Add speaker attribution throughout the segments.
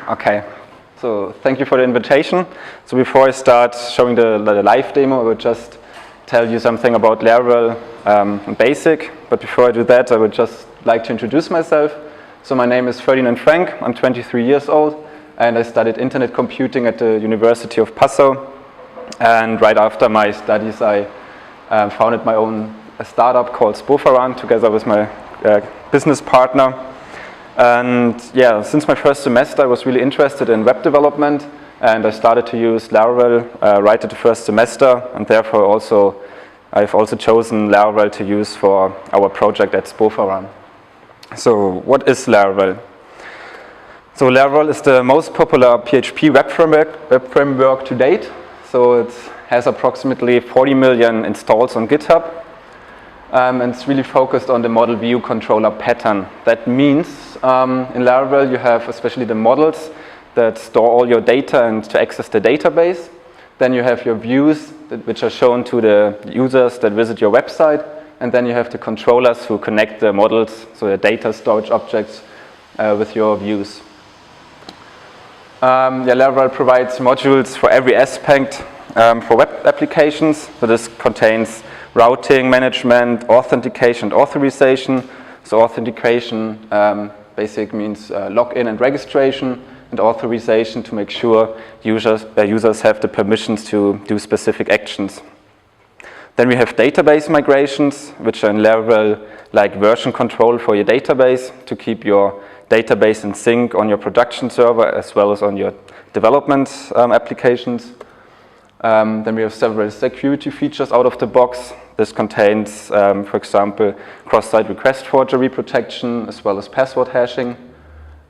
Speaker 1: Okay, so thank you for the invitation. So before I start showing the live demo, I would just tell you something about Laravel in basic. But before I do that, I would just like to introduce myself. So my name is Ferdinand Frank. I'm 23 years old, and I studied internet computing at the University of Passau. And right after my studies, I founded my own startup called Spoferan together with my business partner. And yeah, since my first semester, I was really interested in web development, and I started to use Laravel right at the first semester, and therefore I've also chosen Laravel to use for our project at Spoferan. So what is Laravel? So Laravel is the most popular PHP web framework to date. So it has approximately 40 million installs on GitHub. And it's really focused on the model view controller pattern. That means in Laravel you have especially the models that store all your data and to access the database. Then you have your views which are shown to the users that visit your website. And then you have the controllers who connect the models, so the data storage objects, with your views. Laravel provides modules for every aspect for web applications. So this contains routing, management, authentication, and authorization. So authentication basically means login and registration, and authorization to make sure users have the permissions to do specific actions. Then we have database migrations, which are in Laravel like version control for your database to keep your database in sync on your production server as well as on your development applications. Then we have several security features out of the box. This contains, for example, cross-site request forgery protection as well as password hashing,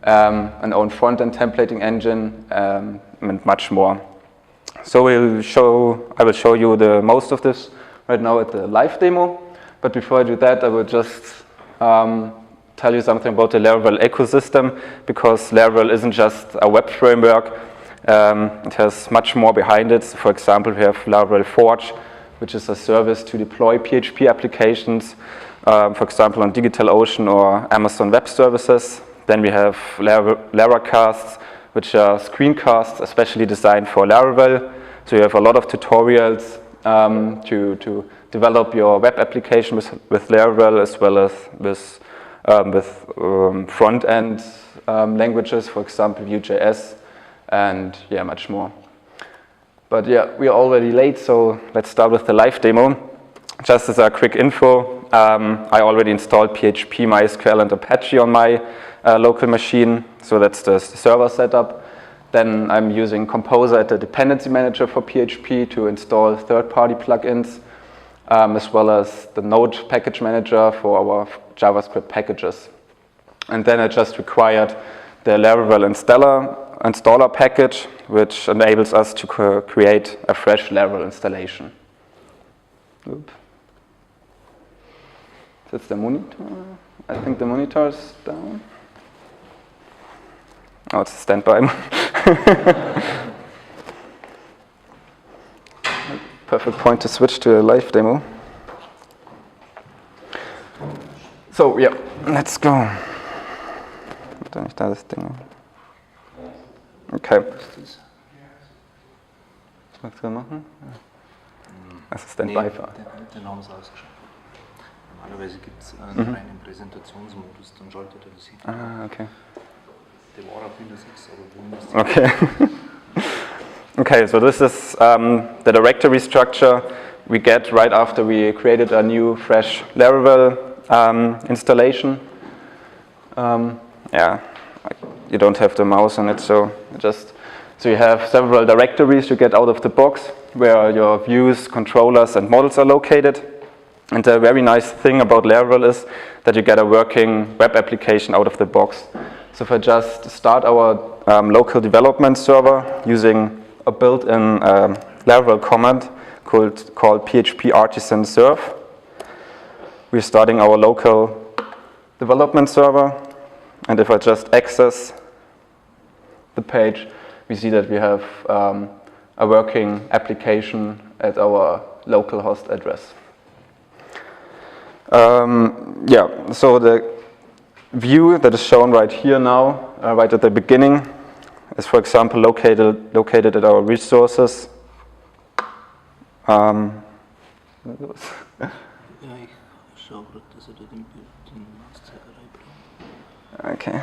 Speaker 1: an own front-end templating engine, and much more. So I will show you the most of this right now at the live demo. But before I do that, I will just tell you something about the Laravel ecosystem, because Laravel isn't just a web framework. It has much more behind it. For example, we have Laravel Forge, which is a service to deploy PHP applications, for example, on DigitalOcean or Amazon Web Services. Then we have Laracasts, which are screencasts especially designed for Laravel. So you have a lot of tutorials to develop your web application with Laravel, as well as with front-end languages, for example, Vue.js, and yeah, much more. But yeah, we are already late, so let's start with the live demo. Just as a quick info, I already installed PHP, MySQL, and Apache on my local machine, so that's the server setup. Then I'm using Composer at the dependency manager for PHP to install third-party plugins, as well as the Node package manager for our JavaScript packages. And then I just required the Laravel Installer package, which enables us to create a fresh Laravel installation. Oops. That's the monitor. I think the monitor is down. Oh, it's a standby. Perfect point to switch to a live demo. So, yeah, let's go. Dann nicht da das Ding. Okay. Was magst du machen? Das ist Standby.
Speaker 2: Nee, den haben sie ausgeschaltet. Normalerweise gibt es einen reinen Präsentationsmodus, dann schaltet er das hin.
Speaker 1: Ah, okay.
Speaker 2: Der war auf Windows 6, aber Windows 10.
Speaker 1: Okay. Okay, so this is the directory structure we get right after we created a new fresh Laravel installation. Yeah, you don't have the mouse on it, so you have several directories you get out of the box where your views, controllers, and models are located. And the very nice thing about Laravel is that you get a working web application out of the box. So if I just start our local development server using a built-in Laravel command called PHP artisan serve, we're starting our local development server. And if I just access the page, we see that we have a working application at our local host address. So the view that is shown right here now, right at the beginning, is, for example, located at our resources.
Speaker 2: Ja, ich schaue gerade, dass da den Mauszeiger reinbringt.
Speaker 1: Okay.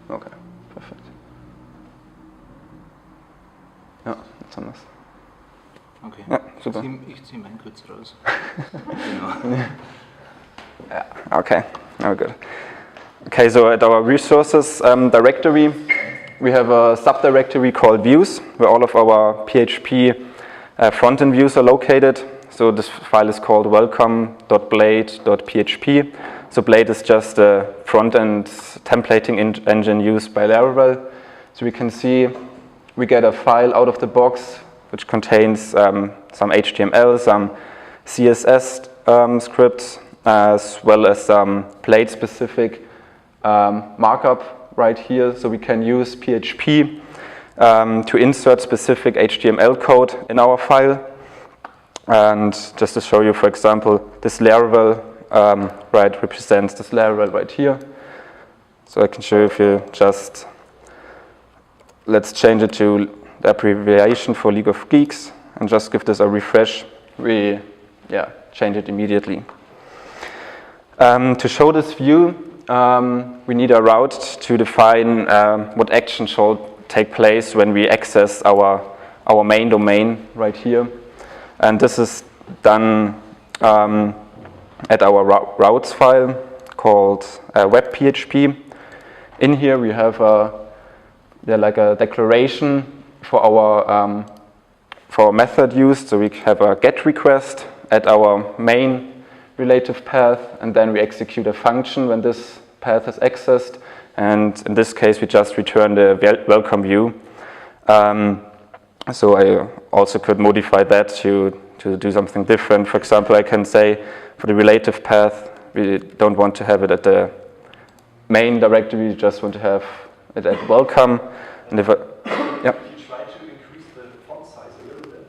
Speaker 1: Okay, perfekt. Ja, jetzt haben wir es.
Speaker 2: Okay,
Speaker 1: ja, super.
Speaker 2: Ich ziehe meinen kurz raus. Genau.
Speaker 1: Yeah, okay, very good. Okay, so at our resources directory, we have a subdirectory called views, where all of our PHP frontend views are located. So this file is called welcome.blade.php. So Blade is just a front-end templating engine used by Laravel. So we can see we get a file out of the box which contains some HTML, some CSS scripts, as well as some Blade-specific markup right here. So we can use PHP to insert specific HTML code in our file. And just to show you, for example, this Laravel represents this Laravel right here. So I can show you if you just, let's change it to the abbreviation for League of Geeks and just give this a refresh. We change it immediately. To show this view, we need a route to define what action shall take place when we access our main domain right here. And this is done at our routes file called web.php. In here we have like a declaration for our method used. So we have a get request at our main relative path, and then we execute a function when this path is accessed. And in this case, we just return the welcome view. So I also could modify that to do something different. For example, I can say for the relative path, we don't want to have it at the main directory, we just want to have it at welcome. And if I, yeah.
Speaker 3: If you try to increase the font size a little bit.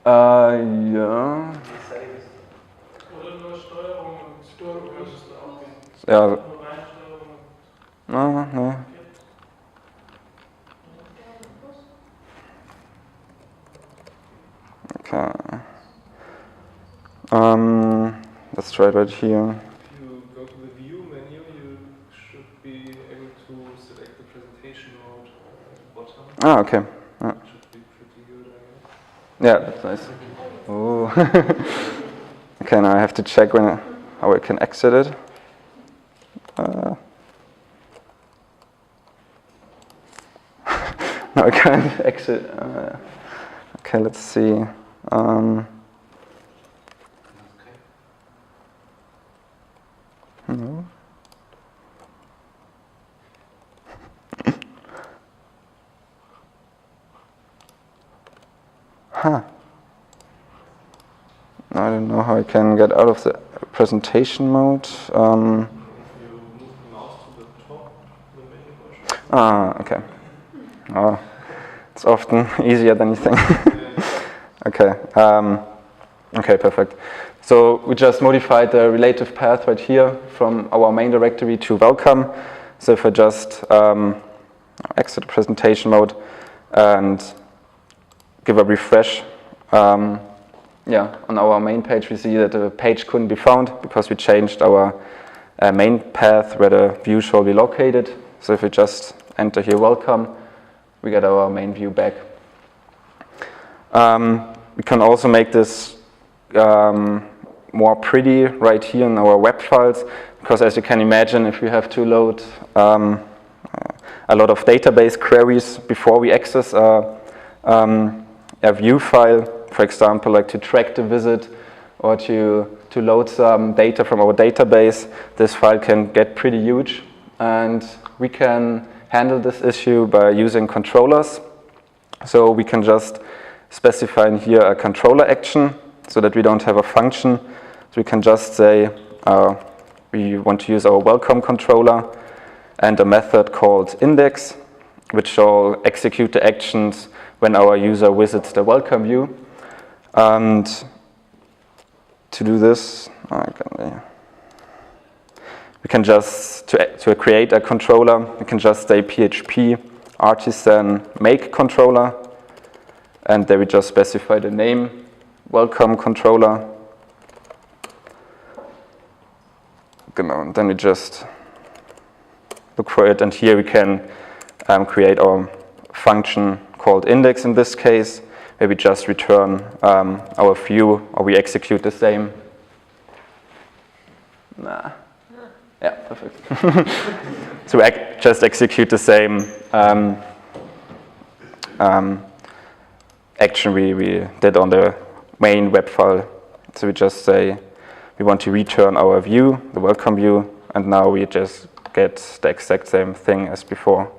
Speaker 1: Yeah.
Speaker 3: Die Settings. Oder nur Steuerung und Steuerung müsstest du auch gehen.
Speaker 1: Ja.
Speaker 3: Nur Reinstellung.
Speaker 1: No. Okay. Let's try it right here.
Speaker 3: If you go to the view menu, you should be able to select the presentation mode at the bottom.
Speaker 1: Ah, okay. Yeah.
Speaker 3: It should be pretty good, I guess.
Speaker 1: Yeah, that's nice. Oh. Okay, now I have to check how I can exit it. No, I can't exit. Okay, let's see. No. Huh. I don't know how I can get out of the presentation mode.
Speaker 3: If you move the mouse to the top, the menu version.
Speaker 1: Okay. Oh, it's often easier than you think. Okay. Okay, perfect. So we just modified the relative path right here from our main directory to welcome. So if I just exit presentation mode and give a refresh, on our main page we see that the page couldn't be found because we changed our main path where the view shall be located. So if we just enter here welcome, we get our main view back. We can also make this more pretty right here in our web files, because as you can imagine, if we have to load a lot of database queries before we access a view file, for example, like to track the visit or to load some data from our database, this file can get pretty huge. And we can handle this issue by using controllers. So we can just specify in here a controller action so that we don't have a function. So we can just say we want to use our welcome controller, and a method called index, which shall execute the actions when our user visits the welcome view. And to do this, we can just, to create a controller, we can just say PHP artisan make controller, and there we just specify the name, welcome controller. And then we just look for it, and here we can create our function called index in this case, where we just return our view, or we execute the same. Yeah, perfect. So we just execute the same action we did on the main web file. So we just say we want to return our view, the welcome view, and now we just get the exact same thing as before.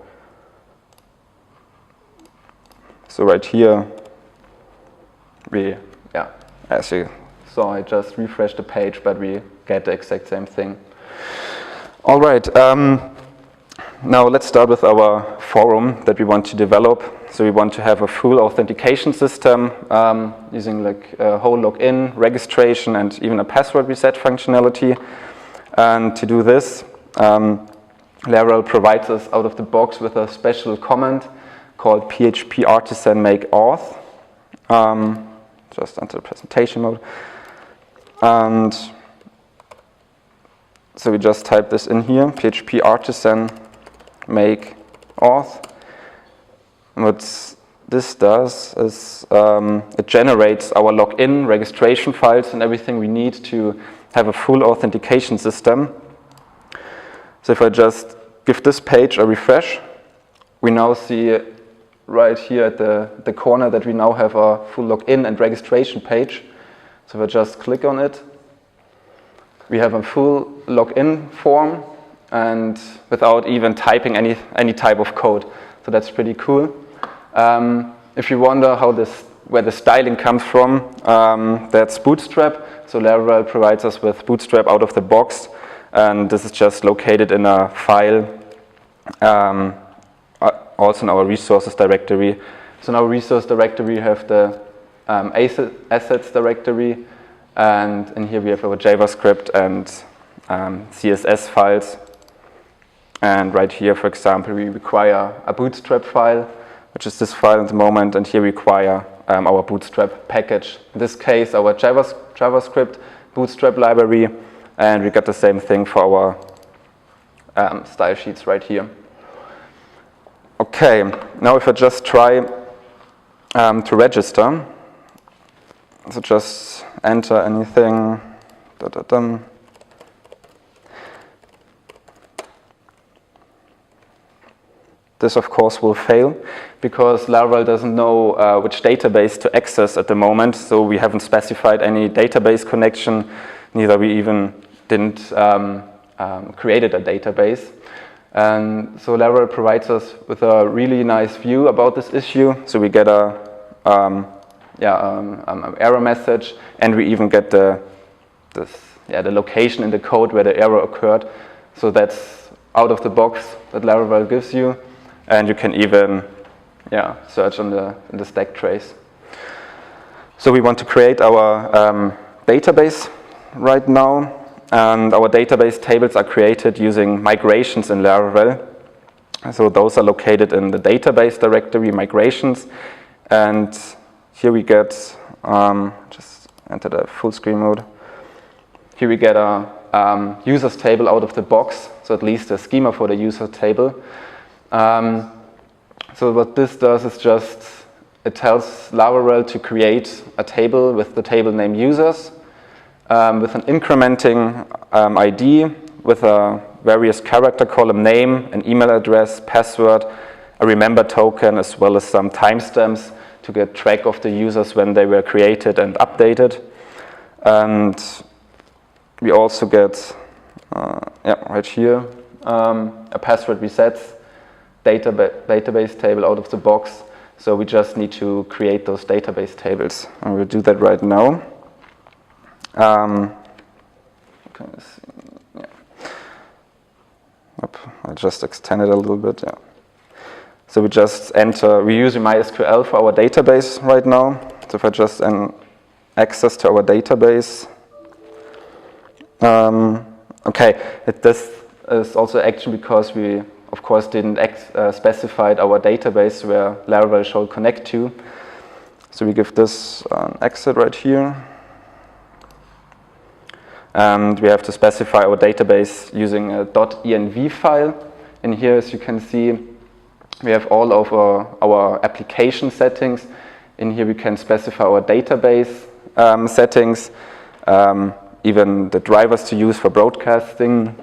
Speaker 1: So right here, as you saw, I just refreshed the page, but we get the exact same thing. All right, now let's start with our forum that we want to develop. So we want to have a full authentication system using like a whole login, registration, and even a password reset functionality. And to do this, Laravel provides us out of the box with a special command called PHP artisan MakeAuth. Just enter presentation mode. And so we just type this in here, PHP artisan MakeAuth. And what this does is it generates our login, registration files, and everything we need to have a full authentication system. So if I just give this page a refresh, we now see right here at the corner that we now have a full login and registration page. So if I just click on it, we have a full login form, and without even typing any type of code. So that's pretty cool. If you wonder where the styling comes from, that's Bootstrap. So Laravel provides us with Bootstrap out of the box, and this is just located in a file, also in our resources directory. So in our resource directory we have the assets directory, and in here we have our JavaScript and CSS files. And right here, for example, we require a Bootstrap file, which is this file at the moment, and here we require our Bootstrap package. In this case, our JavaScript Bootstrap library, and we got the same thing for our style sheets right here. Okay, now if I just try to register, so just enter anything, This, of course, will fail because Laravel doesn't know which database to access at the moment, so we haven't specified any database connection, neither we even didn't created a database. And so Laravel provides us with a really nice view about this issue. So we get a error message, and we even get the location in the code where the error occurred. So that's out of the box that Laravel gives you. And you can even search in the stack trace. So we want to create our database right now. And our database tables are created using migrations in Laravel. So those are located in the database directory, migrations. And here we get, just enter the full screen mode. Here we get a users table out of the box, so at least a schema for the user table. So what this does is it tells Laravel to create a table with the table name users, with an incrementing ID, with a various character column name, an email address, password, a remember token, as well as some timestamps to get track of the users when they were created and updated. And we also get, right here, a password resets database table out of the box. So we just need to create those database tables, and we'll do that right now. Okay, let's see. I just extend it a little bit, yeah. So we just enter, we're using MySQL for our database right now. So if I just access to our database, okay, this is also action because we, of course, didn't specify our database where Laravel shall connect to. So we give this an exit right here. And we have to specify our database using a .env file. And here, as you can see, we have all of our application settings. In here, we can specify our database settings, even the drivers to use for broadcasting,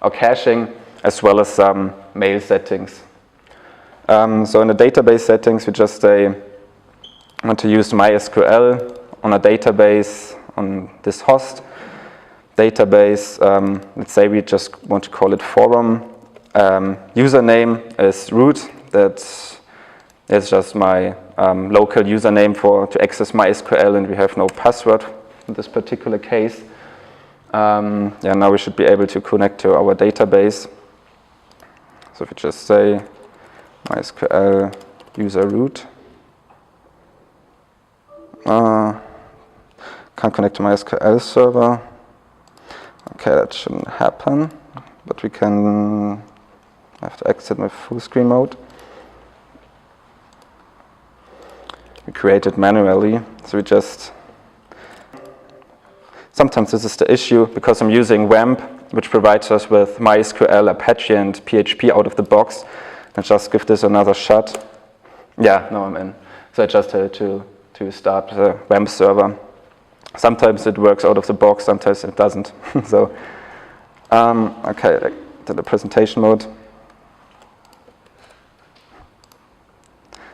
Speaker 1: or caching, as well as some mail settings. So in the database settings, we just say, I want to use MySQL on a database on this host. Database, let's say we just want to call it forum. Username is root. That is just my local username to access MySQL, and we have no password in this particular case. Yeah, now we should be able to connect to our database. So if we just say MySQL user root. Can't connect to MySQL server. Okay, that shouldn't happen, but we can have to exit my full screen mode. We create it manually, so we just, sometimes this is the issue because I'm using WAMP, which provides us with MySQL, Apache, and PHP out of the box. And just give this another shot. Yeah, now I'm in. So I just had to start the WAMP server. Sometimes it works out of the box, sometimes it doesn't. So, okay, to the presentation mode.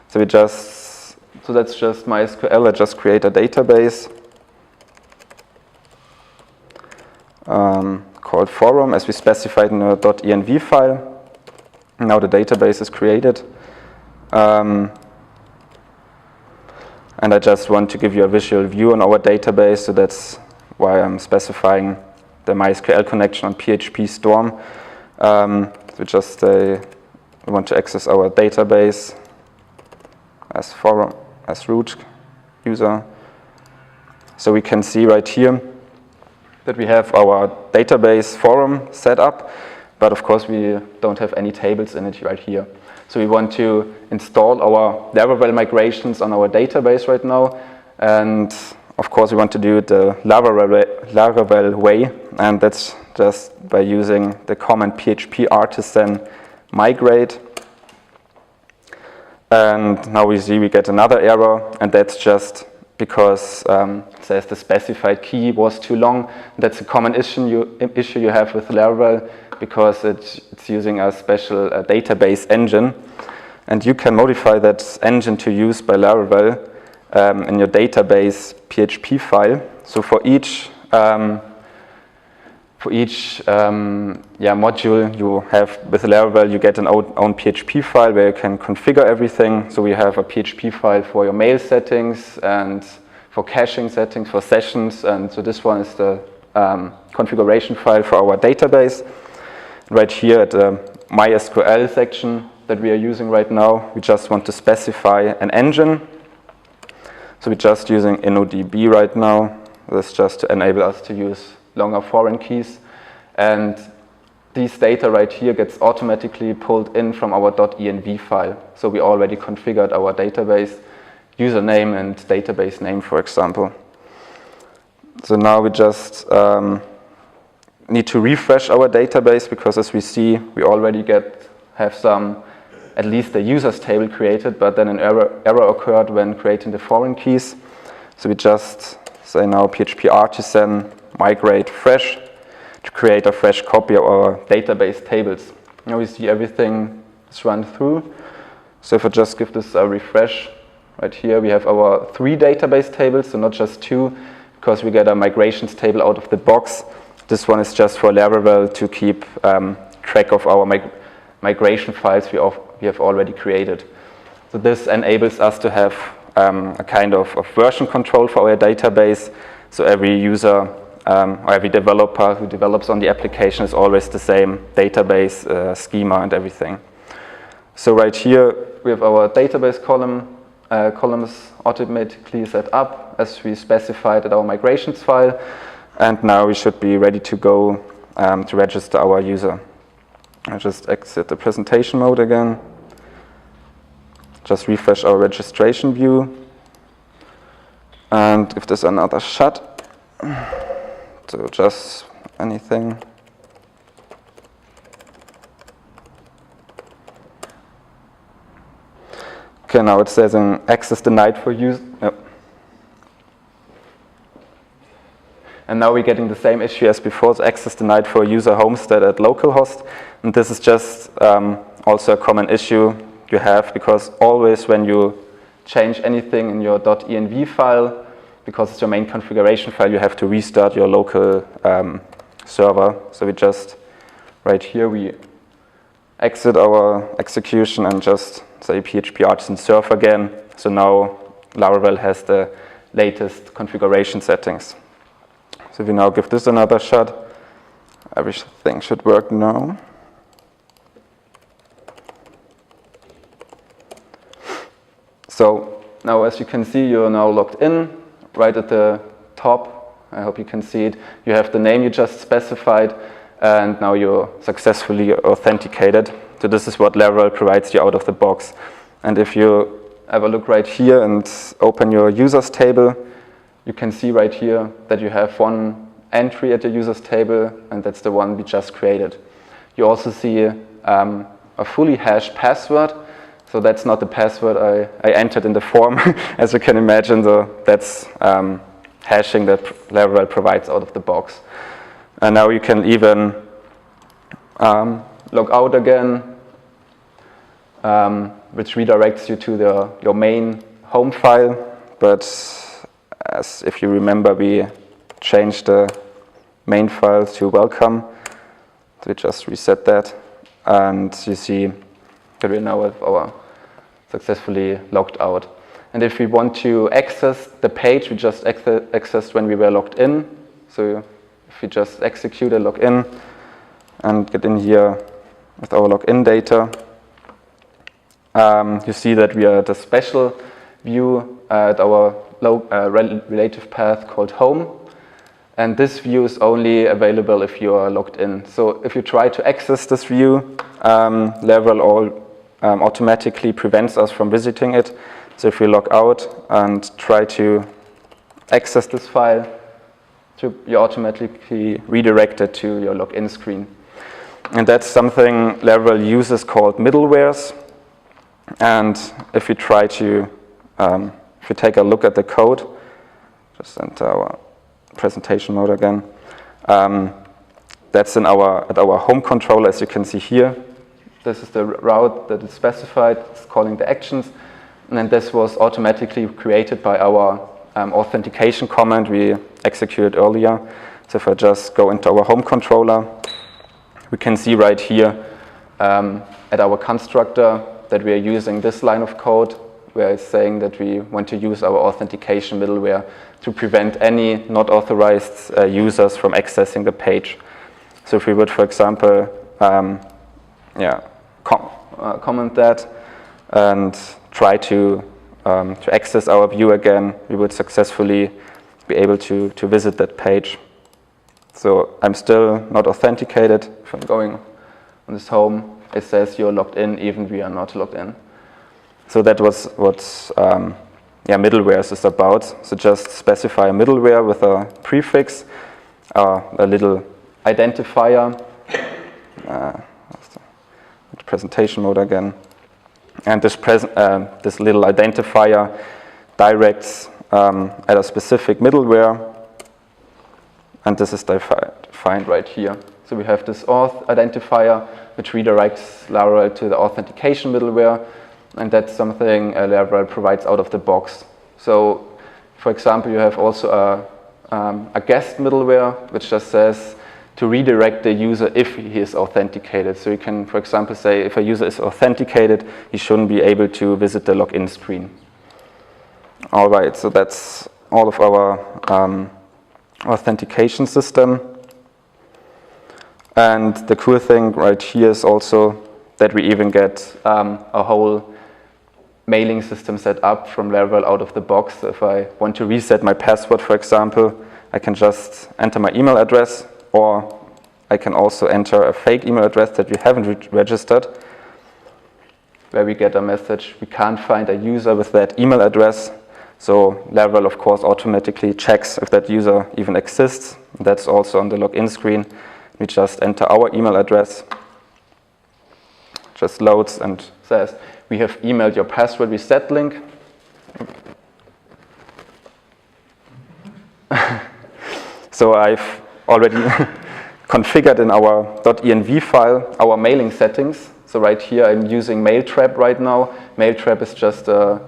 Speaker 1: So that's just MySQL. I just create a database called forum, as we specified in a .env file. Now the database is created. And I just want to give you a visual view on our database, so that's why I'm specifying the MySQL connection on PHP Storm. We just say we want to access our database as forum, as root user. So we can see right here that we have our database forum set up, but of course we don't have any tables in it right here. So we want to install our Laravel migrations on our database right now, and of course we want to do it the Laravel way, and that's just by using the command PHP artisan migrate. And now we see we get another error, and that's just because it says the specified key was too long. That's a common issue you have with Laravel, because it's using a special database engine, and you can modify that engine to use by Laravel in your database PHP file. So for each module you have with Laravel, you get an own PHP file where you can configure everything. So we have a PHP file for your mail settings and for caching settings, for sessions, and so this one is the configuration file for our database. Right here at the MySQL section that we are using right now, we just want to specify an engine. So we're just using InnoDB right now. That's just to enable us to use longer foreign keys. And these data right here gets automatically pulled in from our .env file. So we already configured our database username and database name, for example. So now we just need to refresh our database, because as we see, we already have at least a users table created, but then an error occurred when creating the foreign keys. So we just say now PHP artisan migrate fresh to create a fresh copy of our database tables. Now we see everything is run through. So if I just give this a refresh, right here we have our 3 database tables, so not just 2, because we get a migrations table out of the box. This one is just for Laravel to keep track of our migration files we have already created. So this enables us to have a kind of version control for our database. So every user or every developer who develops on the application is always the same database schema and everything. So right here we have our database columns automatically set up as we specified at our migrations file, and now we should be ready to go to register our user. I just exit the presentation mode again. Just refresh our registration view and give this another shot. So just anything. Okay, now it says an access denied for use. Yep. And now we're getting the same issue as before, so access denied for user homestead at localhost. And this is just also a common issue you have, because always when you change anything in your .env file, because it's your main configuration file, you have to restart your local server. So we just, right here, we exit our execution and just say PHP artisan serve again. So now Laravel has the latest configuration settings. So if we now give this another shot, everything should work now. So now, as you can see, you're now logged in. Right at the top, I hope you can see it, you have the name you just specified, and now you're successfully authenticated. So this is what Laravel provides you out of the box. And if you have a look right here and open your users table, you can see right here that you have one entry at the users table, and that's the one we just created. You also see a fully hashed password. So that's not the password I entered in the form, as you can imagine. So that's hashing that Laravel provides out of the box. And now you can even log out again, which redirects you to your main home file. But as if you remember, we changed the main file to welcome. So we just reset that. And you see that we now have our successfully logged out. And if we want to access the page we just accessed when we were logged in, so if we just execute a login and get in here with our login data, you see that we are at a special view at our relative path called home. And this view is only available if you are logged in. So if you try to access this view, Laravel automatically prevents us from visiting it. So if we log out and try to access this file, you're automatically redirected to your login screen. And that's something Laravel uses called middlewares. And if we try to, if we take a look at the code, just enter our presentation mode again. That's at our home controller, as you can see here. This is the route that is specified. It's calling the actions. And then this was automatically created by our authentication command we executed earlier. So if I just go into our home controller, we can see right here at our constructor that we are using this line of code where it's saying that we want to use our authentication middleware to prevent any not authorized users from accessing the page. So if we would, for example, comment that and try to access our view again, we would successfully be able to visit that page. So I'm still not authenticated. If I'm going on this home, it says you're logged in even if we are not logged in. So that was what middleware is about. So just specify a middleware with a prefix, a little identifier. Presentation mode again. And this little identifier directs at a specific middleware, and this is defined right here. So we have this auth identifier, which redirects Laravel to the authentication middleware, and that's something Laravel provides out of the box. So, for example, you have also a guest middleware, which just says to redirect the user if he is authenticated. So you can, for example, say if a user is authenticated, he shouldn't be able to visit the login screen. All right, so that's all of our authentication system. And the cool thing right here is also that we even get a whole mailing system set up from Laravel out of the box. So if I want to reset my password, for example, I can just enter my email address, or I can also enter a fake email address that we haven't registered, where we get a message, we can't find a user with that email address. So Laravel, of course, automatically checks if that user even exists. That's also on the login screen. We just enter our email address, just loads and says, we have emailed your password reset link. So I've already configured in our .env file our mailing settings. So right here I'm using Mailtrap right now. Mailtrap is just a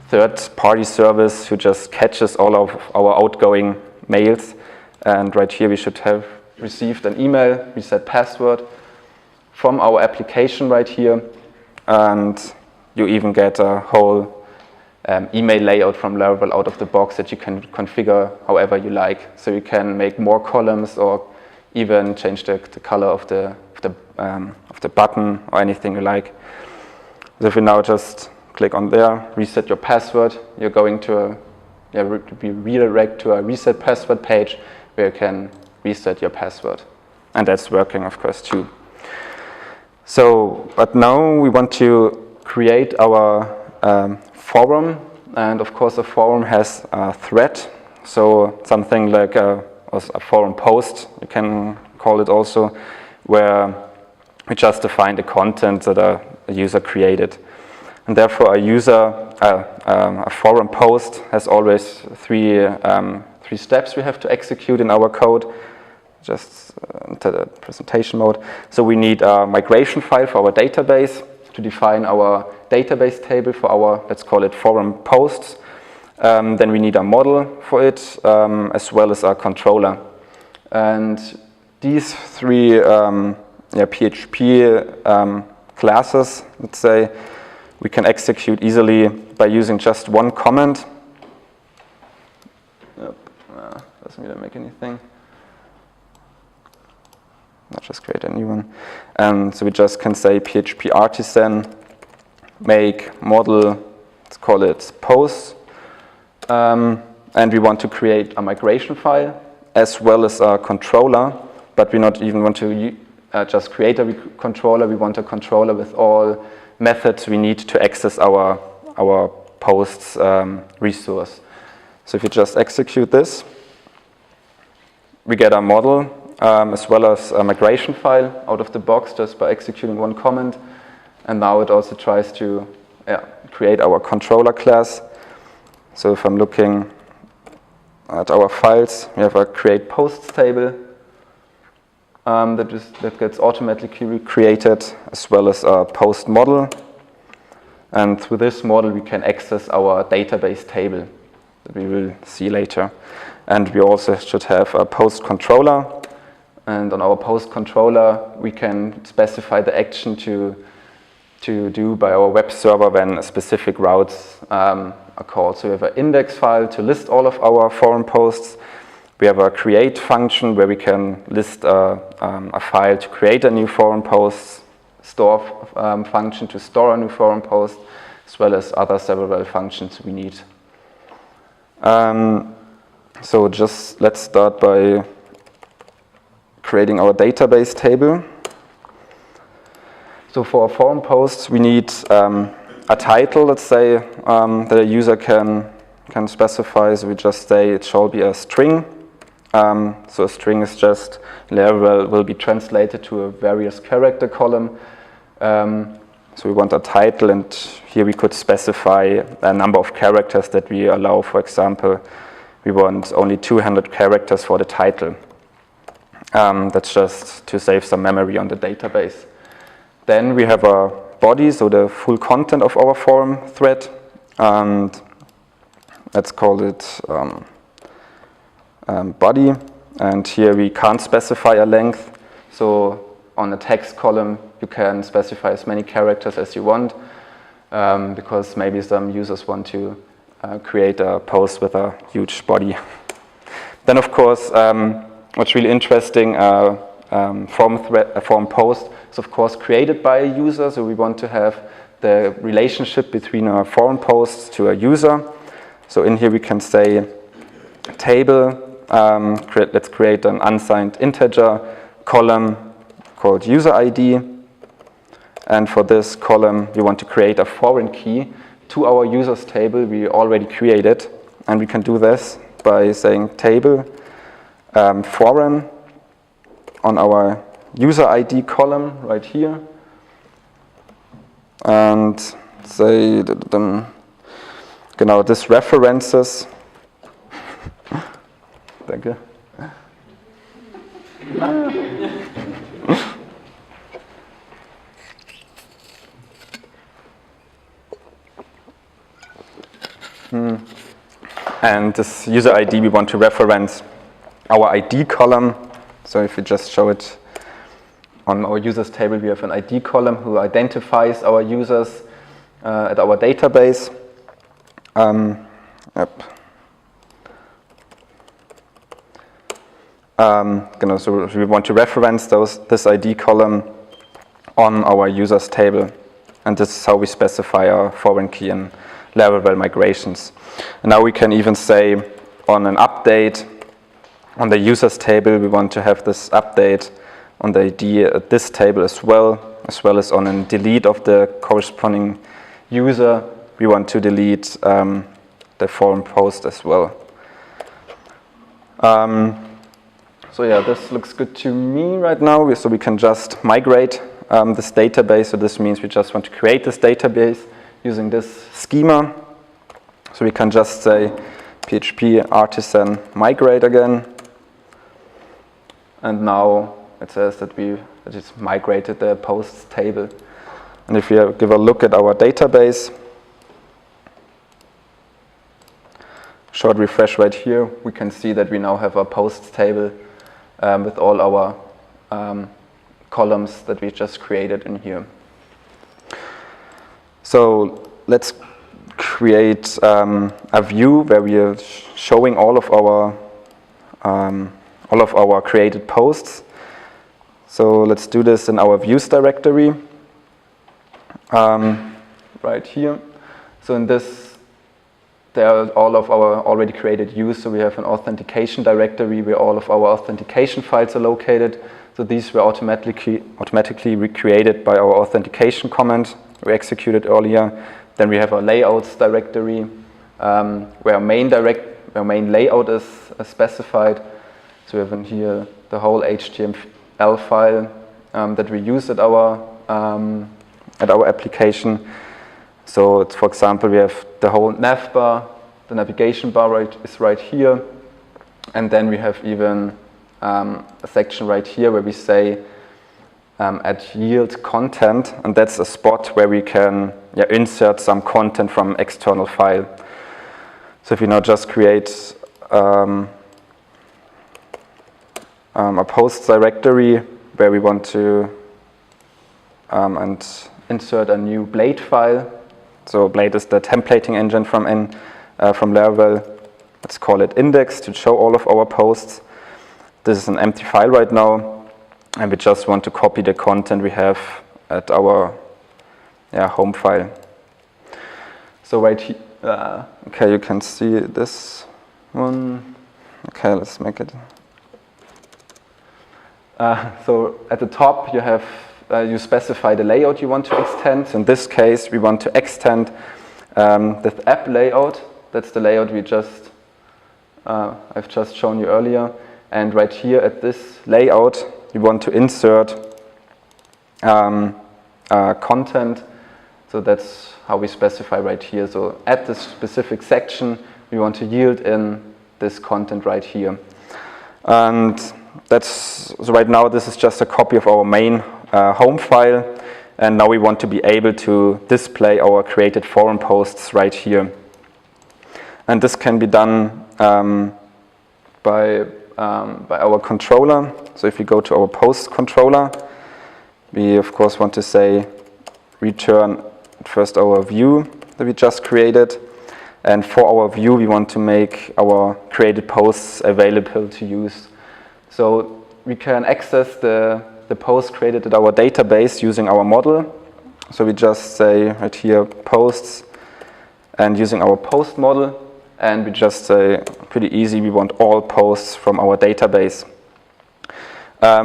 Speaker 1: third-party service who just catches all of our outgoing mails. And right here we should have received an email, reset password, from our application right here. And you even get a whole email layout from Laravel out of the box that you can configure however you like. So you can make more columns or even change the color of the button or anything you like. So if you now just click on there, reset your password, you're going to be redirected to a reset password page where you can reset your password. And that's working, of course, too. So, but now we want to create our forum, and of course a forum has a thread, so something like a forum post, you can call it also, where we just define the content that a user created. And therefore a forum post has always three steps we have to execute in our code. Just into the presentation mode. So we need a migration file for our database to define our database table for our, let's call it, forum posts. Then we need a model for it, as well as a controller. And these three PHP classes, let's say, we can execute easily by using just one command. Doesn't really make anything. I'll just create a new one. And so we just can say PHP artisan make model, let's call it posts. And we want to create a migration file as well as a controller, but we not even want to just create a controller. We want a controller with all methods we need to access our posts resource. So if you just execute this, we get a model as well as a migration file out of the box just by executing one command. And now it also tries to create our controller class. So if I'm looking at our files, we have a create posts table that gets automatically created, as well as a post model. And through this model, we can access our database table that we will see later. And we also should have a post controller. And on our post controller, we can specify the action to do by our web server when specific routes are called. So we have an index file to list all of our forum posts. We have a create function where we can list a file to create a new forum post, store function to store a new forum post, as well as other several functions we need. So just let's start by creating our database table. So for our forum posts, we need a title, let's say, that a user can specify. So we just say it shall be a string. So a string is just, Laravel will be translated to a various character column. So we want a title, and here we could specify a number of characters that we allow. For example, we want only 200 characters for the title. That's just to save some memory on the database. Then we have a body, so the full content of our forum thread, and let's call it body. And here we can't specify a length. So on the text column, you can specify as many characters as you want, because maybe some users want to create a post with a huge body. Then of course, what's really interesting, form post is of course created by a user, so we want to have the relationship between a forum post to a user. So in here we can say table, let's create an unsigned integer column called user ID. And for this column, we want to create a foreign key to our users table we already created. And we can do this by saying table foreign on our user ID column right here. And say, genau, this references. Danke. And this user ID, we want to reference our ID column. So if we just show it on our users table, we have an ID column who identifies our users at our database. So we want to reference this ID column on our users table. And this is how we specify our foreign key in Laravel migrations. And now we can even say on an update on the users table, we want to have this update on the ID at this table as well as on a delete of the corresponding user. We want to delete the forum post as well. So yeah, this looks good to me right now. So we can just migrate this database. So this means we just want to create this database using this schema. So we can just say PHP artisan migrate again. And now it says that it's migrated the posts table. And if we give a look at our database, short refresh right here, we can see that we now have a posts table with all our columns that we just created in here. So let's create a view where we are showing all of our created posts. So let's do this in our views directory right here. So in this, there are all of our already created views. So we have an authentication directory where all of our authentication files are located. So these were automatically recreated by our authentication command we executed earlier. Then we have a layouts directory where our main layout is specified. So we have in here the whole HTML file that we use at our application. So it's, for example, we have the whole nav bar, the navigation bar is right here, and then we have even a section right here where we say add yield content, and that's a spot where we can insert some content from external file. So if we now just create a posts directory where we want to and insert a new Blade file. So Blade is the templating engine from Laravel. Let's call it index to show all of our posts. This is an empty file right now, and we just want to copy the content we have at our home file. So right here, okay, you can see this one. Okay, let's make it. So at the top you have you specify the layout you want to extend. In this case, we want to extend the app layout. That's the layout we I've just shown you earlier. And right here at this layout, we want to insert content. So that's how we specify right here. So at this specific section, we want to yield in this content right here. And so right now, this is just a copy of our main home file, and now we want to be able to display our created forum posts right here. And this can be done by our controller. So if we go to our post controller, we of course want to say return first our view that we just created, And for our view, we want to make our created posts available to use. So we can access the posts created at our database using our model. So we just say right here, posts, and using our post model, and we just say, pretty easy, we want all posts from our database.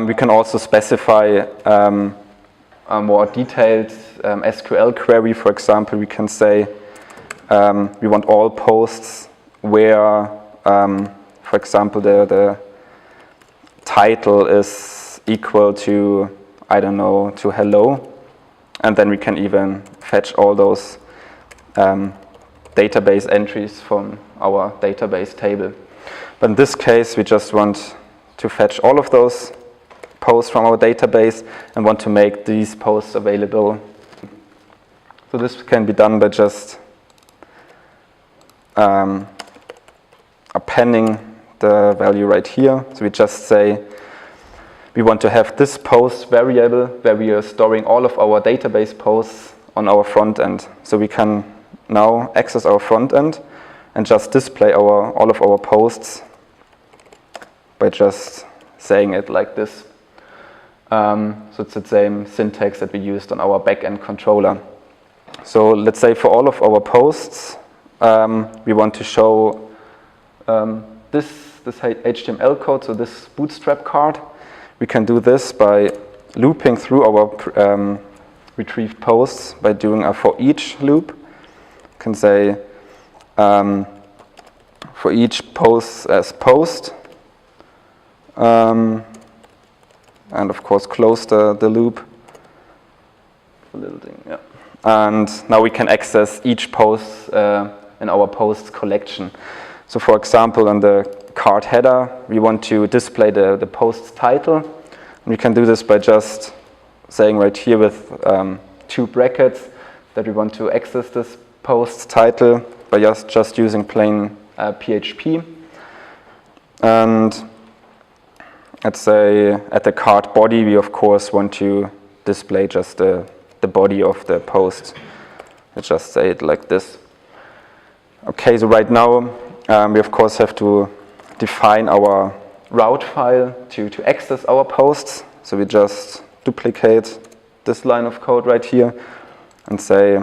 Speaker 1: We can also specify a more detailed SQL query. For example, we can say we want all posts where, for example, the title is equal to, I don't know, to hello. And then we can even fetch all those database entries from our database table. But in this case, we just want to fetch all of those posts from our database and want to make these posts available. So this can be done by just appending the value right here. So we just say we want to have this post variable where we are storing all of our database posts on our front end. So we can now access our front end and just display all of our posts by just saying it like this. So it's the same syntax that we used on our backend controller. So let's say for all of our posts, we want to show this HTML code, so this bootstrap card. We can do this by looping through our retrieved posts by doing a for each loop. You can say for each post as post, and of course close the loop. A little thing, yeah. And now we can access each post in our posts collection. So for example, in the card header, we want to display the post's title. And we can do this by just saying right here with 2 brackets that we want to access this post's title by just using plain PHP. And let's say at the card body, we of course want to display just the body of the post. Let's just say it like this. Okay, so right now we of course have to define our route file to access our posts. So we just duplicate this line of code right here and say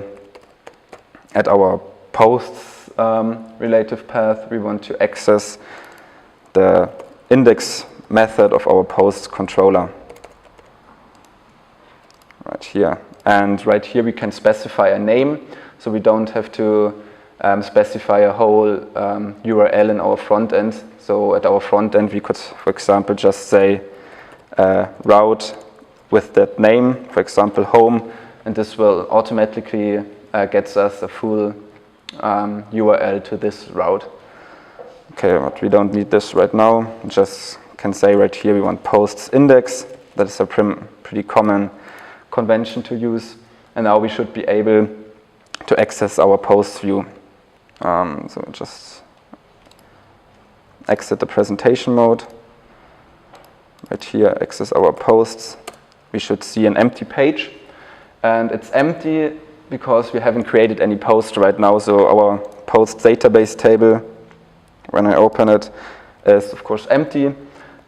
Speaker 1: at our posts relative path, we want to access the index method of our posts controller. Right here. And right here we can specify a name, so we don't have to specify a whole URL in our front end. So at our front end we could, for example, just say route with that name, for example home, and this will automatically gets us a full URL to this route. Okay, but we don't need this right now. We just can say right here we want posts index. That is a pretty common convention to use, and now we should be able to access our post view. So just exit the presentation mode. Right here, access our posts. We should see an empty page, and it's empty because we haven't created any post right now. So our post database table, when I open it, is of course empty,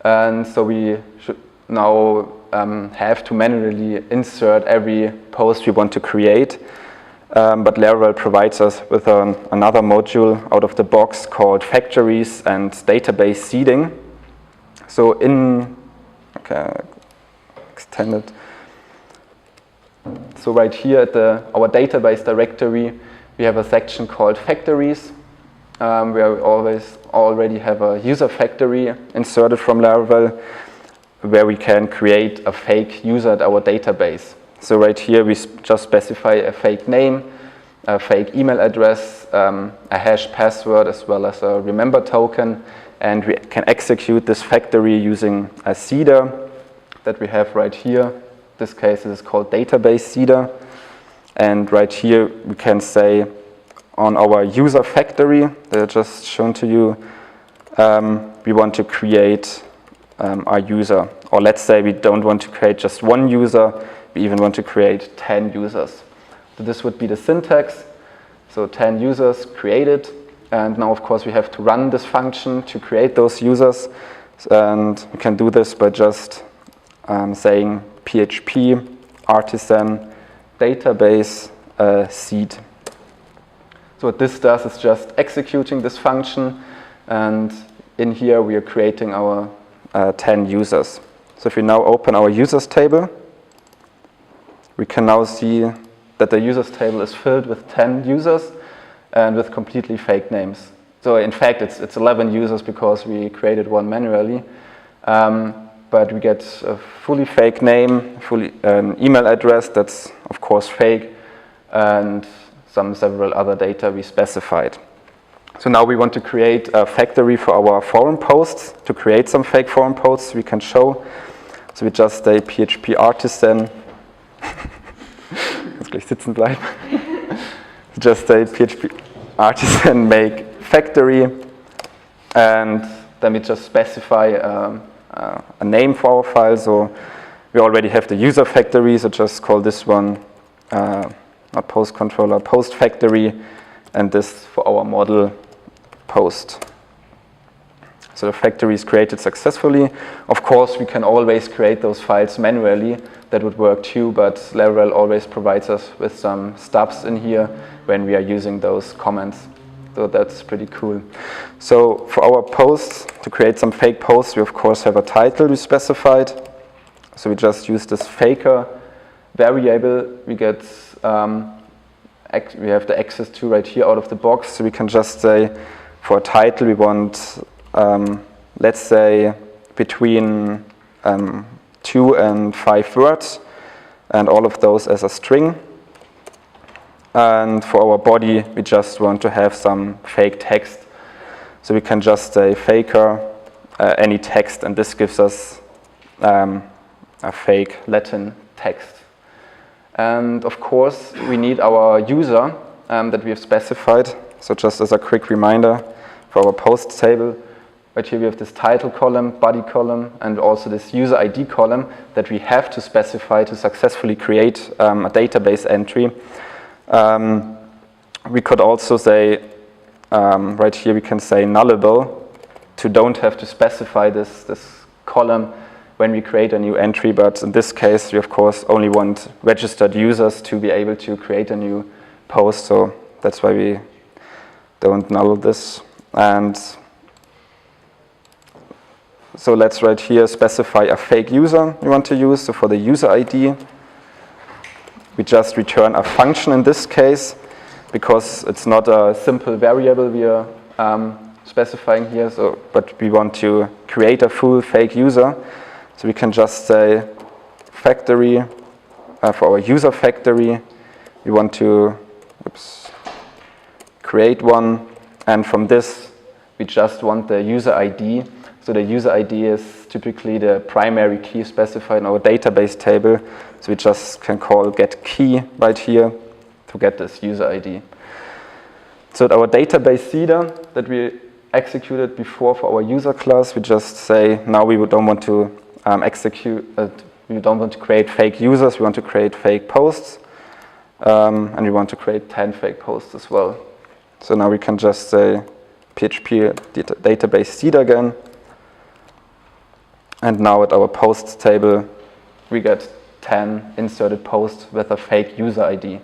Speaker 1: and so we should now have to manually insert every post we want to create. But Laravel provides us with another module out of the box called factories and database seeding. So extended. So right here at our database directory, we have a section called factories, where we already have a user factory inserted from Laravel, where we can create a fake user at our database. So right here we just specify a fake name, a fake email address, a hash password, as well as a remember token, and we can execute this factory using a seeder that we have right here. In this case it is called database seeder, and right here we can say on our user factory that I just shown to you, we want to create our user, or let's say we don't want to create just one user, we even want to create 10 users. So this would be the syntax. So 10 users created, And now, of course, we have to run this function to create those users. And we can do this by just saying PHP artisan database seed. So what this does is just executing this function, and in here we are creating our 10 users. So if we now open our users table, we can now see that the users table is filled with 10 users and with completely fake names. So in fact, it's 11 users because we created one manually. But we get a fully fake name, an email address that's of course fake, and several other data we specified. So now we want to create a factory for our forum posts. To create some fake forum posts we can show. So we just say PHP artisan. Jetzt gleich sitzen bleiben. Just say PHP artisan make factory, and then we just specify a name for our file. So we already have the user factory, so just call this one not post controller, post factory, and this for our model post. So the factory is created successfully. Of course, we can always create those files manually. That would work too, but Laravel always provides us with some stubs in here when we are using those comments. So that's pretty cool. So for our posts, to create some fake posts, we of course have a title we specified. So we just use this faker variable we get. We have the access to right here out of the box. So we can just say for a title we want, let's say, between 2 and 5 words, and all of those as a string. And for our body, we just want to have some fake text. So we can just say faker, any text, and this gives us a fake Latin text. And of course, we need our user that we have specified. So just as a quick reminder, for our post table, right here we have this title column, body column, and also this user ID column that we have to specify to successfully create a database entry. We could also say, right here we can say nullable to don't have to specify this column when we create a new entry, but in this case we of course only want registered users to be able to create a new post, so that's why we don't null this. And so let's right here specify a fake user we want to use. So for the user ID, we just return a function in this case, because it's not a simple variable we are specifying here, but we want to create a full fake user. So we can just say factory, for our user factory, we want to create one, and from this we just want the user ID. So the user ID is typically the primary key specified in our database table. So we just can call getKey right here to get this user ID. So our database seeder that we executed before for our user class, we just say now we don't want to we don't want to create fake users, we want to create fake posts, and we want to create 10 fake posts as well. So now we can just say PHP database seed again, and now at our posts table we get 10 inserted posts with a fake user ID.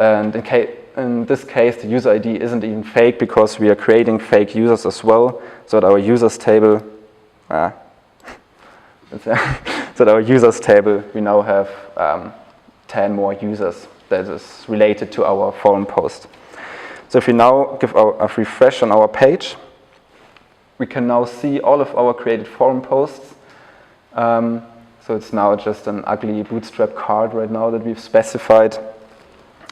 Speaker 1: And in this case the user ID isn't even fake because we are creating fake users as well. So at our users table, so at our users table we now have 10 more users that is related to our forum post. So if we now give a refresh on our page, we can now see all of our created forum posts. So it's now just an ugly bootstrap card right now that we've specified.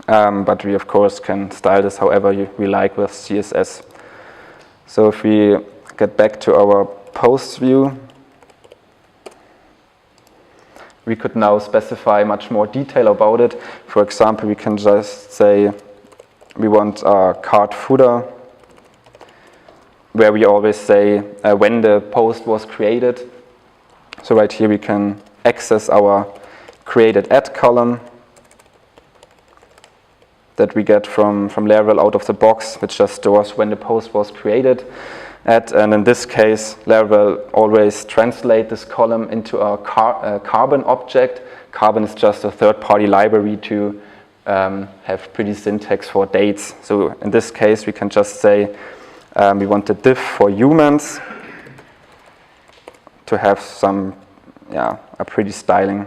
Speaker 1: But we of course can style this however we like with CSS. So if we get back to our posts view, we could now specify much more detail about it. For example, we can just say we want a card footer, where we always say when the post was created. So right here we can access our created at column. that we get from Laravel out of the box, which just stores when the post was created and in this case, Laravel always translate this column into a Carbon object. Carbon is just a third-party library to have pretty syntax for dates. So in this case, we can just say we want a diff for humans to have some, a pretty styling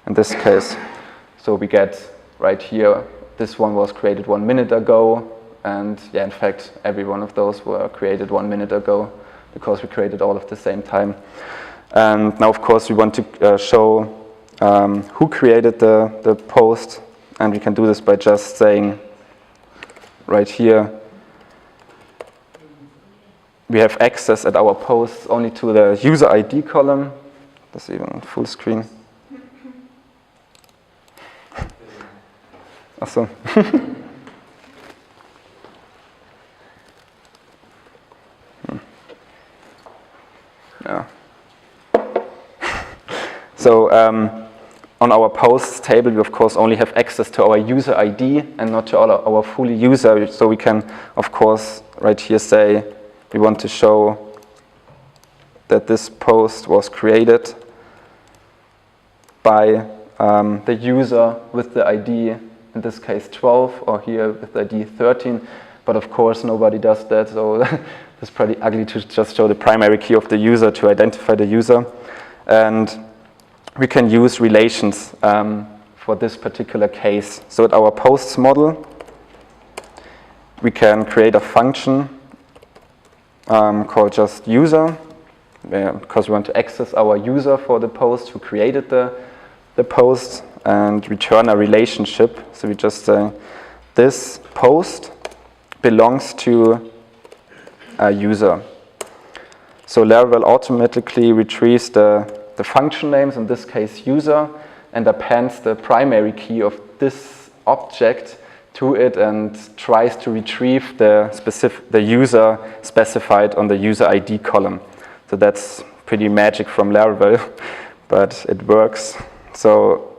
Speaker 1: in this case. So we get right here, this one was created 1 minute ago, and in fact, every one of those were created 1 minute ago because we created all at the same time. And now, of course, we want to show who created the post, and we can do this by just saying right here, we have access at our posts only to the user ID column. That's even full screen. Awesome. Yeah. So on our posts table, we of course only have access to our user ID and not to our full user. So we can, of course, right here say we want to show that this post was created by the user with the ID, in this case 12, or here with the ID 13. But of course, nobody does that, so it's pretty ugly to just show the primary key of the user to identify the user. And we can use relations for this particular case. So at our posts model, we can create a function called just user, because we want to access our user for the post who created the post, and return a relationship. So we just say this post belongs to a user. So Laravel automatically retrieves the function names, in this case user, and appends the primary key of this object to it and tries to retrieve the user specified on the user ID column. So that's pretty magic from Laravel, but it works. So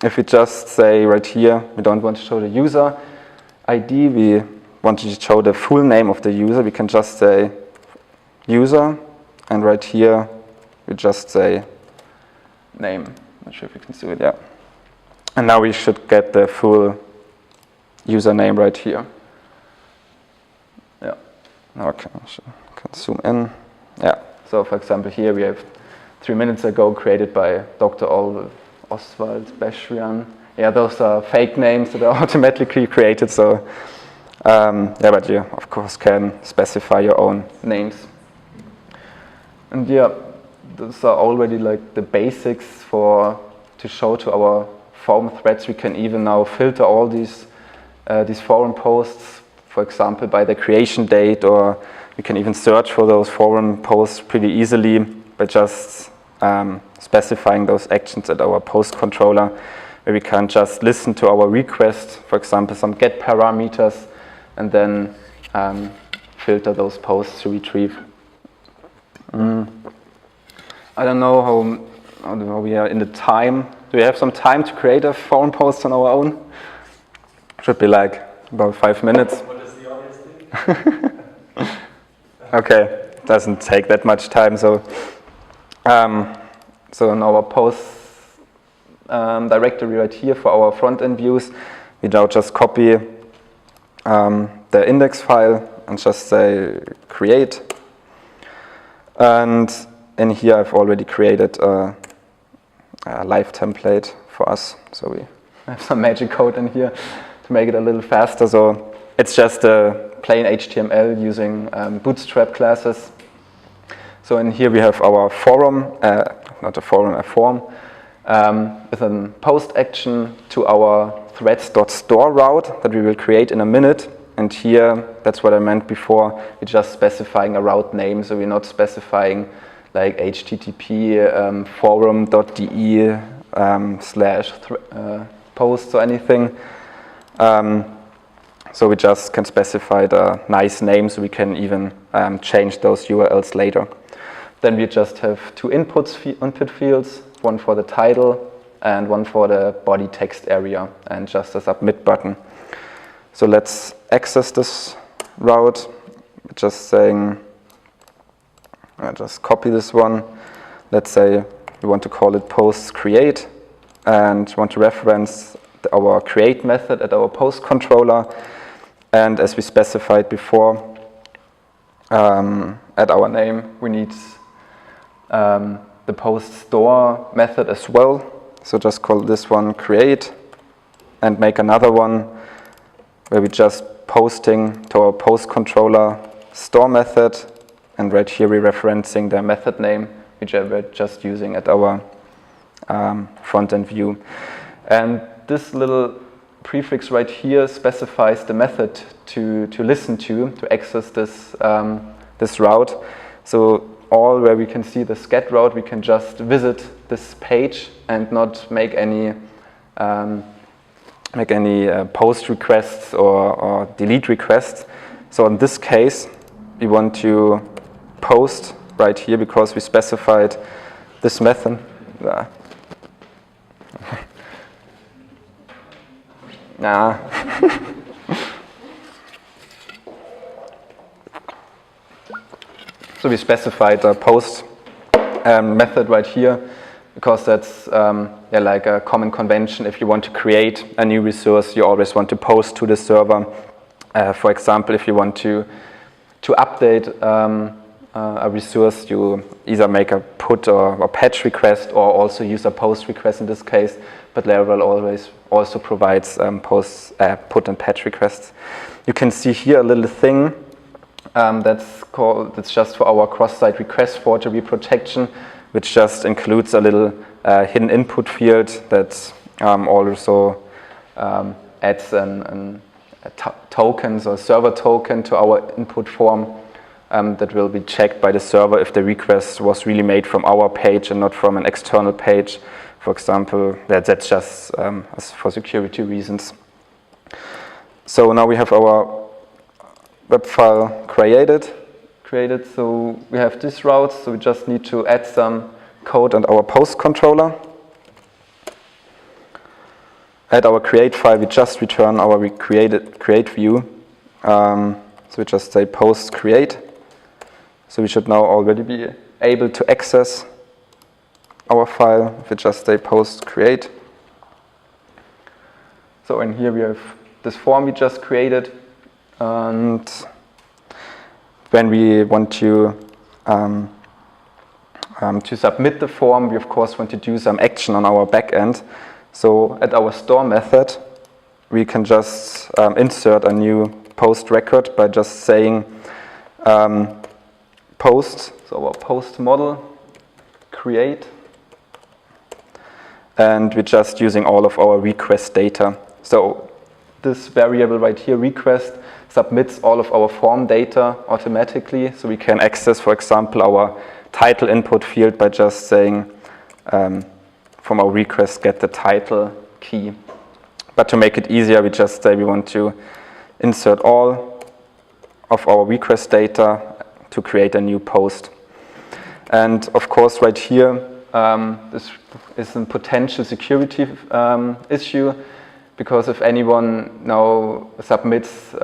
Speaker 1: if we just say right here, we don't want to show the user ID, we want to show the full name of the user, we can just say user, and right here we just say name. Not sure if you can see it, yeah. And now we should get the full username right here. Yeah. Now I can zoom in. Yeah. So for example, here we have 3 minutes ago created by Dr. Oswald Bashrian. Yeah, those are fake names that are automatically created. So yeah, but you of course can specify your own names. And yeah, those are already like the basics to show to our forum threads. We can even now filter all these forum posts, for example, by the creation date, or we can even search for those forum posts pretty easily by just specifying those actions at our post controller, where we can just listen to our request, for example, some get parameters, and then filter those posts to retrieve. I don't know how we are in the time. Do we have some time to create a forum post on our own? Should be like about 5 minutes.
Speaker 3: What does the audience think?
Speaker 1: Okay, doesn't take that much time. So, so in our posts directory right here for our Frontend Views, we now just copy the index file and just say create. And in here I've already created a live template for us. So we have some magic code in here to make it a little faster. So it's just a plain HTML using Bootstrap classes. So in here we have our forum, not a forum, a form, with a post action to our threads.store route that we will create in a minute. And here, that's what I meant before, we're just specifying a route name, so we're not specifying like http forum.de / posts or anything. So we just can specify the nice name, so we can even change those URLs later. Then we just have 2 input fields, one for the title and one for the body text area, and just a submit button. So let's access this route, just saying, just copy this one. Let's say we want to call it posts create, and want to reference our create method at our post controller. And as we specified before, at our name, we need the post store method as well. So just call this one create, and make another one where we just posting to our post controller store method, and right here we're referencing the method name which we're just using at our front-end view. And this little prefix right here specifies the method to listen to access this this route. So all where we can see the get route, we can just visit this page and not make any post requests or delete requests. So in this case, we want to post right here because we specified this method. Nah. So we specified a post method right here because that's like a common convention. If you want to create a new resource, you always want to post to the server. For example, if you want to update a resource, you either make a put or patch request, or also use a post request in this case. But Laravel always also provides put and patch requests. You can see here a little thing that's just for our cross-site request forgery protection, which just includes a little hidden input field that also adds a tokens or server token to our input form that will be checked by the server if the request was really made from our page and not from an external page. For example, that's just for security reasons. So now we have our web file created. So we have this route, so we just need to add some code on our post controller. At our create file, we just return our create view. So we just say post create. So we should now already be able to access our file if we just say post create. So in here we have this form we just created, and when we want to submit the form, we of course want to do some action on our back end. So at our store method, we can just insert a new post record by just saying post, so our post model create, and we're just using all of our request data. So this variable right here, request, submits all of our form data automatically, so we can access, for example, our title input field by just saying from our request get the title key. But to make it easier, we just say we want to insert all of our request data to create a new post. And of course right here, this is a potential security issue, because if anyone now submits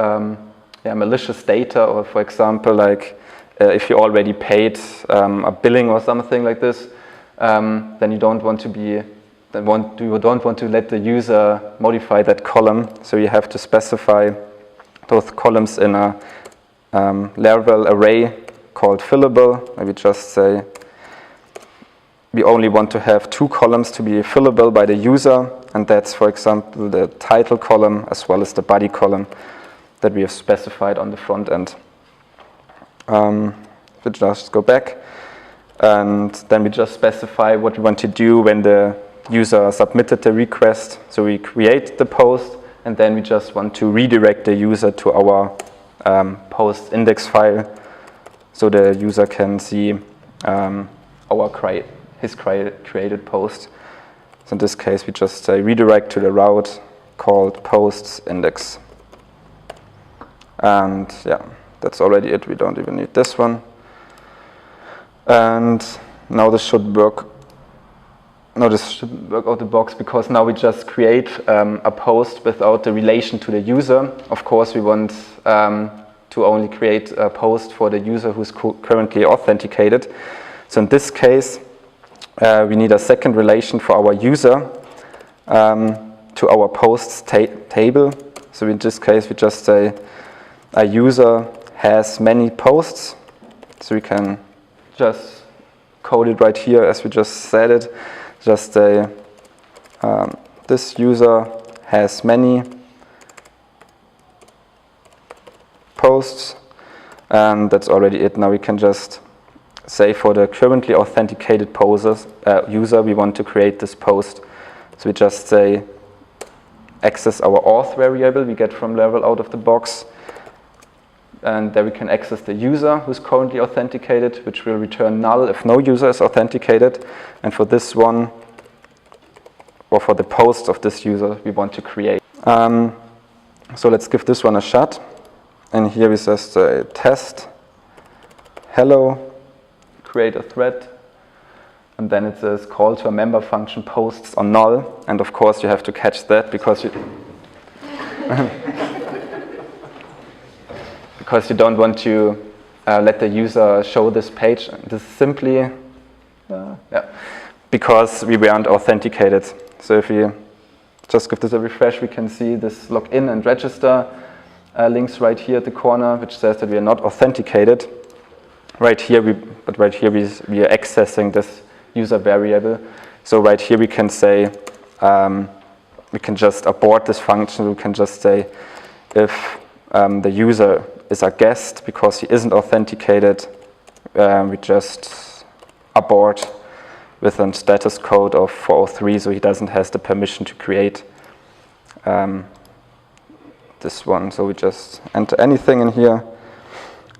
Speaker 1: malicious data, or for example, like if you already paid a billing or something like this, then you don't want to let the user modify that column. So you have to specify those columns in a Laravel array called fillable. Maybe just say we only want to have 2 columns to be fillable by the user, and that's, for example, the title column as well as the body column that we have specified on the front end. We just go back, and then we just specify what we want to do when the user submitted the request. So we create the post, and then we just want to redirect the user to our post index file, so the user can see his created post. So in this case, we just say redirect to the route called posts index. And yeah, that's already it. We don't even need this one. And now this should work no, this shouldn't work out the box because now we just create a post without the relation to the user. Of course, we want to only create a post for the user who's currently authenticated. So in this case, we need a second relation for our user to our posts table. So in this case, we just say a user has many posts. So we can just code it right here as we just said it. Just say this user has many posts, and that's already it. Now we can just say for the currently authenticated user, we want to create this post. So we just say access our auth variable we get from Laravel out of the box, and there we can access the user who's currently authenticated, which will return null if no user is authenticated. And for this one, or for the post of this user, we want to create. So let's give this one a shot. And here we just say test, hello, create a thread. And then it says call to a member function posts on null. And of course you have to catch that because you because you don't want to let the user show this page. This is simply because we weren't authenticated. So if we just give this a refresh, we can see this login and register links right here at the corner, which says that we are not authenticated. Right here, we are accessing this user variable. So right here we can say, we can just abort this function. We can just say if the user is a guest because he isn't authenticated, we just abort with a status code of 403, so he doesn't have the permission to create this one. So we just enter anything in here,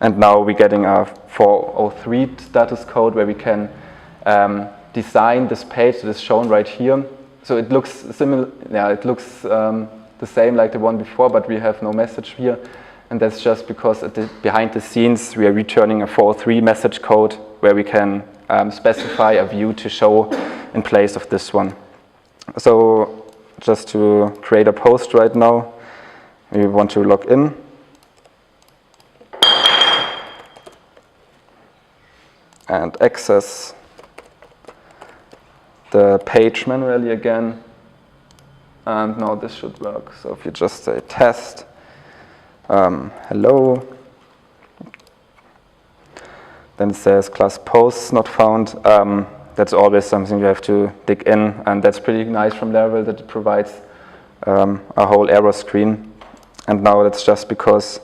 Speaker 1: and now we're getting a 403 status code where we can design this page that is shown right here. So it looks similar, it looks the same like the one before, but we have no message here. And that's just because behind the scenes we are returning a 403 message code where we can specify a view to show in place of this one. So just to create a post right now, we want to log in. And access the page manually again. And now this should work. So if you just say test, hello, then it says class posts not found. That's always something you have to dig in, and that's pretty nice from Laravel that it provides a whole error screen. And now that's just because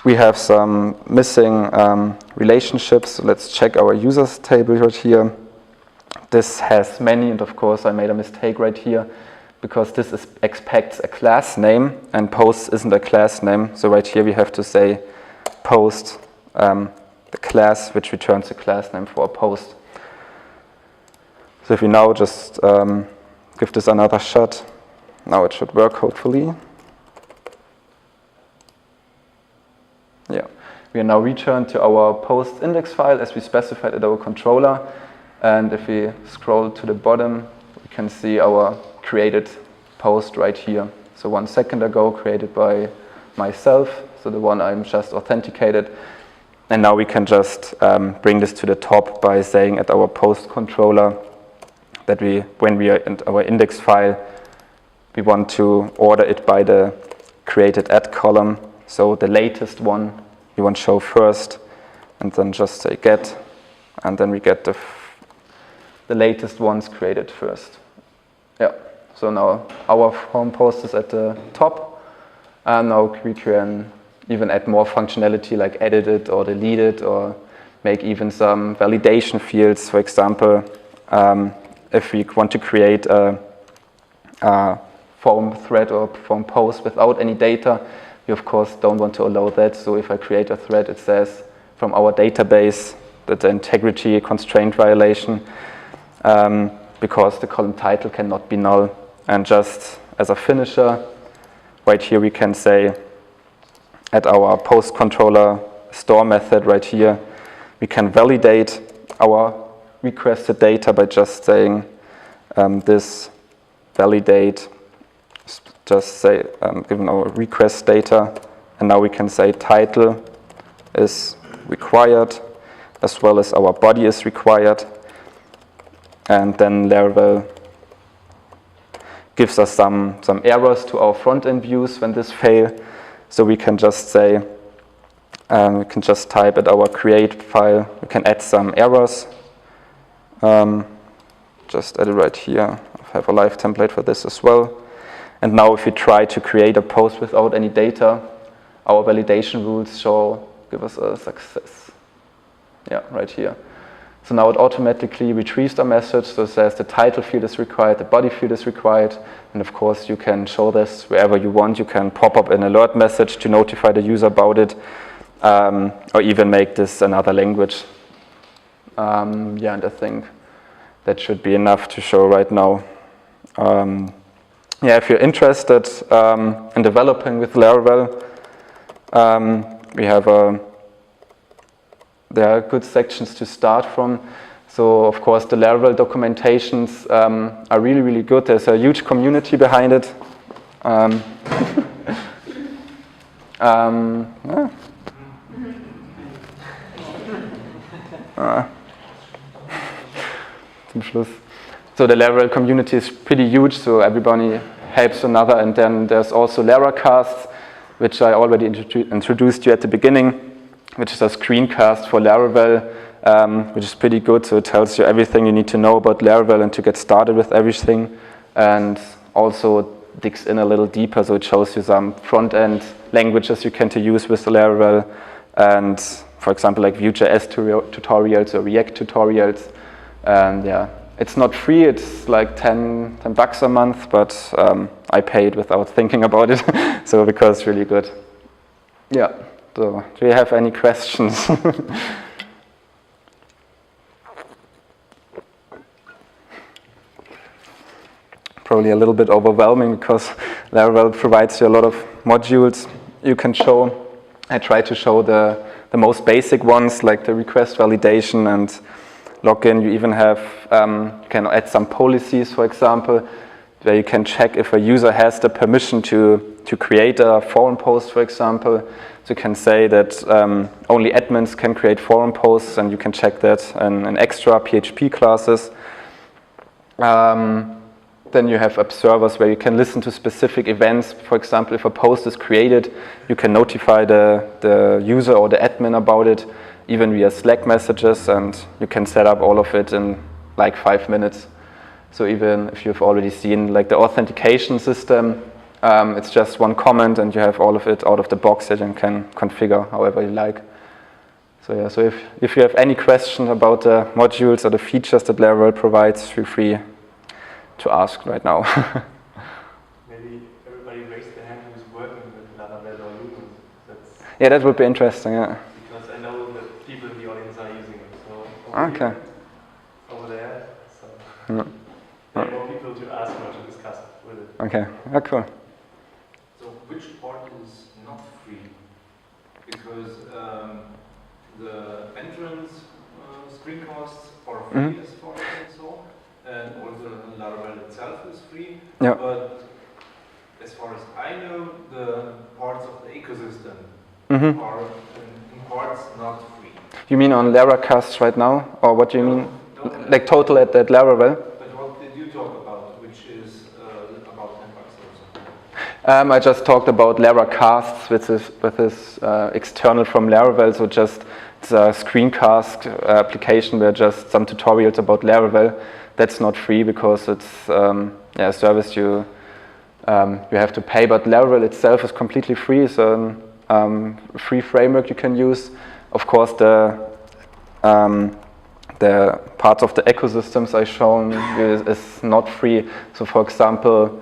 Speaker 1: we have some missing relationships. So let's check our users table right here. This has many, and of course I made a mistake right here because this expects a class name, and post isn't a class name. So right here we have to say post, the class which returns the class name for a post. So if we now just give this another shot, now it should work hopefully. Yeah, we are now returned to our post index file as we specified at our controller. And if we scroll to the bottom, we can see our created post right here. So 1 second ago created by myself, so the one I'm just authenticated. And now we can just bring this to the top by saying at our post controller that when we are in our index file, we want to order it by the created at column. So the latest one we want to show first, and then just say get, and then we get the latest ones created first. Yeah, so now our home post is at the top, and now we can even add more functionality like edit it or delete it, or make even some validation fields. For example, if we want to create a form thread or form post without any data, we of course don't want to allow that. So if I create a thread, it says from our database that the integrity constraint violation, because the column title cannot be null. And just as a finisher, right here we can say at our post controller store method right here, we can validate our requested data by just saying this validate, just say given our request data, and now we can say title is required as well as our body is required, and then Laravel gives us some errors to our front-end views when this fail. So we can just say, we can just type at our create file, we can add some errors. Just add it right here. I have a live template for this as well. And now if we try to create a post without any data, our validation rules give us a success. Yeah, right here. So now it automatically retrieves the message, so it says the title field is required, the body field is required, and of course you can show this wherever you want. You can pop up an alert message to notify the user about it, or even make this another language. Yeah, and I think that should be enough to show right now. Yeah, if you're interested in developing with Laravel, we have there are good sections to start from. So of course the Laravel documentations are really, really good. There's a huge community behind it. Zum Schluss. So the Laravel community is pretty huge, so everybody helps another, and then there's also Laracasts, which I already introduced you at the beginning, which is a screencast for Laravel, which is pretty good. So it tells you everything you need to know about Laravel and to get started with everything, and also digs in a little deeper. So it shows you some front-end languages you can use with Laravel, and for example, like Vue.js tutorials or React tutorials. And yeah, it's not free. It's like 10 bucks a month, but I paid without thinking about it. So because it's really good. Yeah. So, do you have any questions? Probably a little bit overwhelming because Laravel provides you a lot of modules you can show. I try to show the most basic ones, like the request validation and login. You even have, you can add some policies, for example, where you can check if a user has the permission to create a forum post, for example. So you can say that only admins can create forum posts, and you can check that in extra PHP classes. Then you have observers where you can listen to specific events. For example, if a post is created, you can notify the user or the admin about it, even via Slack messages, and you can set up all of it in like 5 minutes. So even if you've already seen like the authentication system, it's just one comment and you have all of it out of the box that you can configure however you like. So yeah, so if you have any question about the modules or the features that Laravel provides, feel free to ask right now.
Speaker 3: Maybe everybody raise their hand who's working with Laravel or Linux.
Speaker 1: Yeah, that would be interesting, yeah.
Speaker 3: Because I know that people in the audience are using it. So
Speaker 1: Okay.
Speaker 3: Over there. So
Speaker 1: Yeah.
Speaker 3: there are more people to ask or to discuss with it.
Speaker 1: Okay, yeah, cool.
Speaker 2: So which part is not free? Because the entrance screencasts are free as far as I saw, and also Laravel itself is free.
Speaker 1: Yeah.
Speaker 2: But as far as I know, the parts of the ecosystem are in parts not free.
Speaker 1: You mean on Laracast right now, or what do you mean?
Speaker 2: No,
Speaker 1: Like total at Laravel?
Speaker 2: But what did you talk about, which is about 10 bucks or so?
Speaker 1: I just talked about Laracasts, which is external from Laravel, so just it's a screencast application where just some tutorials about Laravel. That's not free because it's a service you have to pay, but Laravel itself is completely free. It's a free framework you can use. Of course, the parts of the ecosystems I've shown is not free. So for example,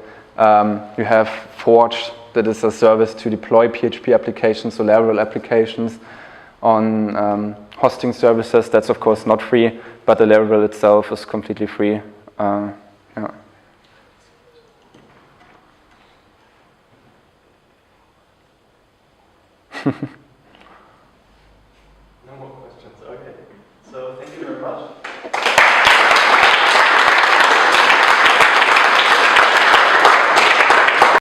Speaker 1: you have Forge, that is a service to deploy PHP applications, so Laravel applications on hosting services. That's of course not free, but the Laravel itself is completely free. Yeah.